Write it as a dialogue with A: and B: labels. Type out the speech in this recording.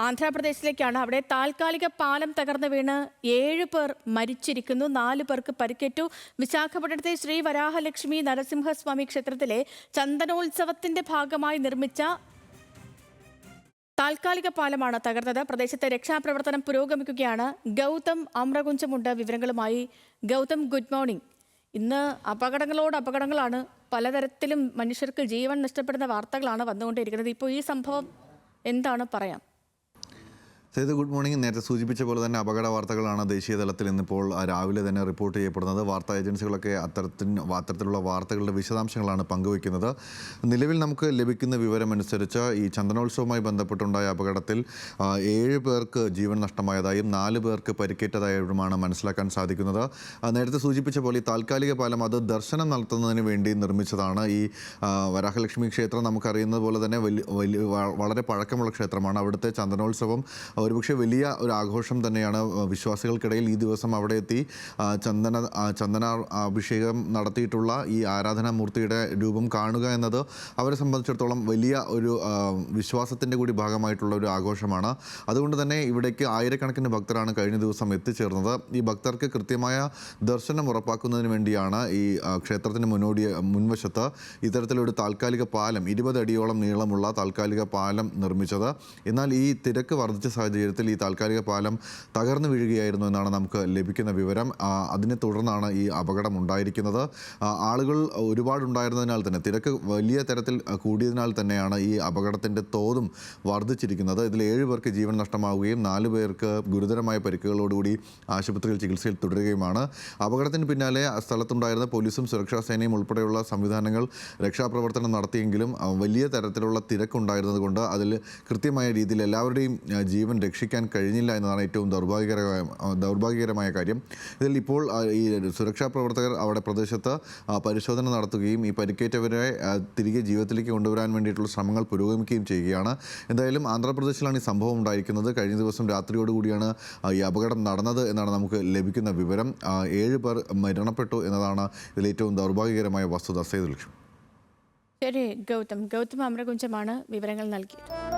A: ആന്ധ്രാപ്രദേശിലേക്കാണ്. അവിടെ താൽക്കാലിക പാലം തകർന്നു വീണ് 7 പേർ മരിച്ചിരിക്കുന്നു, 4 പേർക്ക് പരിക്കേറ്റു. വിശാഖപട്ടണത്തെ ശ്രീ വരാഹലക്ഷ്മി നരസിംഹസ്വാമി ക്ഷേത്രത്തിലെ ചന്ദനോത്സവത്തിന്റെ ഭാഗമായി നിർമ്മിച്ച താൽക്കാലിക പാലമാണ് തകർന്നത്. പ്രദേശത്തെ രക്ഷാപ്രവർത്തനം പുരോഗമിക്കുകയാണ്. ഗൗതം അമ്രകുഞ്ചമുണ്ട് വിവരങ്ങളുമായി. Gautam, good morning. ഇന്ന് അപകടങ്ങളാണ്. പലതരത്തിലും മനുഷ്യർക്ക് ജീവൻ നഷ്ടപ്പെടുന്ന വാർത്തകളാണ് വന്നുകൊണ്ടിരിക്കുന്നത്. ഇപ്പോൾ ഈ സംഭവം എന്താണ് പറയാം?
B: Sethu, good morning. നേരത്തെ സൂചിപ്പിച്ച പോലെ തന്നെ അപകട വാർത്തകളാണ് ദേശീയ തലത്തിൽ ഇന്നിപ്പോൾ രാവിലെ തന്നെ റിപ്പോർട്ട് ചെയ്യപ്പെടുന്നത്. വാർത്താ ഏജൻസികളൊക്കെ അത്തരത്തിലുള്ള വാർത്തകളുടെ വിശദാംശങ്ങളാണ് പങ്കുവയ്ക്കുന്നത്. നിലവിൽ നമുക്ക് ലഭിക്കുന്ന വിവരമനുസരിച്ച് ഈ ചന്ദനോത്സവവുമായി ബന്ധപ്പെട്ടുണ്ടായ അപകടത്തിൽ 7 പേർക്ക് ജീവൻ നഷ്ടമായതായും 4 പേർക്ക് പരിക്കേറ്റതായുമാണ് മനസ്സിലാക്കാൻ സാധിക്കുന്നത്. നേരത്തെ സൂചിപ്പിച്ച പോലെ ഈ താൽക്കാലിക പാലം അത് ദർശനം നടത്തുന്നതിന് വേണ്ടി നിർമ്മിച്ചതാണ്. ഈ വരാഹലക്ഷ്മി ക്ഷേത്രം നമുക്കറിയുന്നത് പോലെ തന്നെ വളരെ പഴക്കമുള്ള ക്ഷേത്രമാണ്. അവിടുത്തെ ചന്ദനോത്സവം ഒരുപക്ഷെ വലിയ ഒരു ആഘോഷം തന്നെയാണ്. വിശ്വാസികൾക്കിടയിൽ ഈ ദിവസം അവിടെ എത്തി ചന്ദന അഭിഷേകം നടത്തിയിട്ടുള്ള ഈ ആരാധനാമൂർത്തിയുടെ രൂപം കാണുക എന്നത് അവരെ സംബന്ധിച്ചിടത്തോളം വലിയ ഒരു വിശ്വാസത്തിൻ്റെ കൂടി ഭാഗമായിട്ടുള്ള ഒരു ആഘോഷമാണ്. അതുകൊണ്ട് തന്നെ ഇവിടേക്ക് ആയിരക്കണക്കിന് ഭക്തരാണ് കഴിഞ്ഞ ദിവസം എത്തിച്ചേർന്നത്. ഈ ഭക്തർക്ക് കൃത്യമായ ദർശനം ഉറപ്പാക്കുന്നതിന് വേണ്ടിയാണ് ഈ ക്ഷേത്രത്തിന് മുൻവശത്ത് ഇത്തരത്തിലൊരു താൽക്കാലിക പാലം 20 അടിയോളം നീളമുള്ള താൽക്കാലിക പാലം നിർമ്മിച്ചത്. എന്നാൽ ഈ തിരക്ക് വർദ്ധിച്ച സാഹചര്യത്തിൽ ഈ താൽക്കാലിക പാലം തകർന്നു വീഴുകയായിരുന്നു എന്നാണ് നമുക്ക് ലഭിക്കുന്ന വിവരം. അതിനെ തുടർന്നാണ് ഈ അപകടം ഉണ്ടായിരിക്കുന്നത്. ആളുകൾ ഒരുപാടുണ്ടായിരുന്നതിനാൽ തന്നെ, തിരക്ക് വലിയ തരത്തിൽ കൂടിയതിനാൽ തന്നെയാണ് ഈ അപകടത്തിൻ്റെ തോതും വർദ്ധിച്ചിരിക്കുന്നത്. ഇതിൽ 7 പേർക്ക് ജീവൻ നഷ്ടമാവുകയും 4 പേർക്ക് ഗുരുതരമായ പരിക്കുകളോടുകൂടി ആശുപത്രിയിൽ ചികിത്സയിൽ തുടരുകയുമാണ്. അപകടത്തിന് പിന്നാലെ സ്ഥലത്തുണ്ടായിരുന്ന പോലീസും സുരക്ഷാ സേനയും ഉൾപ്പെടെയുള്ള സംവിധാനങ്ങൾ രക്ഷാപ്രവർത്തനം നടത്തിയെങ്കിലും വലിയ തരത്തിലുള്ള തിരക്കുണ്ടായിരുന്നത് കൊണ്ട് അതിൽ കൃത്യമായ രീതിയിൽ എല്ലാവരുടെയും ജീവൻ രക്ഷിക്കാൻ കഴിഞ്ഞില്ല എന്നതാണ് ഏറ്റവും ദൗർഭാഗ്യകരമായ കാര്യം. ഇതിൽ ഇപ്പോൾ ഈ സുരക്ഷാ പ്രവർത്തകർ അവിടെ പ്രദേശത്ത് പരിശോധന നടത്തുകയും ഈ പരിക്കേറ്റവരെ തിരികെ ജീവിതത്തിലേക്ക് കൊണ്ടുവരാൻ വേണ്ടിയിട്ടുള്ള ശ്രമങ്ങൾ പുരോഗമിക്കുകയും ചെയ്യുകയാണ്. എന്തായാലും ആന്ധ്രാപ്രദേശിലാണ് ഈ സംഭവം ഉണ്ടായിരിക്കുന്നത്. കഴിഞ്ഞ ദിവസം രാത്രിയോടുകൂടിയാണ് ഈ അപകടം നടന്നത് എന്നാണ് നമുക്ക് ലഭിക്കുന്ന വിവരം. 7 പേർ മരണപ്പെട്ടു എന്നതാണ് ഇതിലേറ്റവും ദൗർഭാഗ്യകരമായ വസ്തുത. സേതു ലക്ഷ്മി.
A: ശരി ഗൗതം. ഗൗതം അമ്രകുഞ്ചമാണ് വിവരങ്ങൾ നൽകിയത്.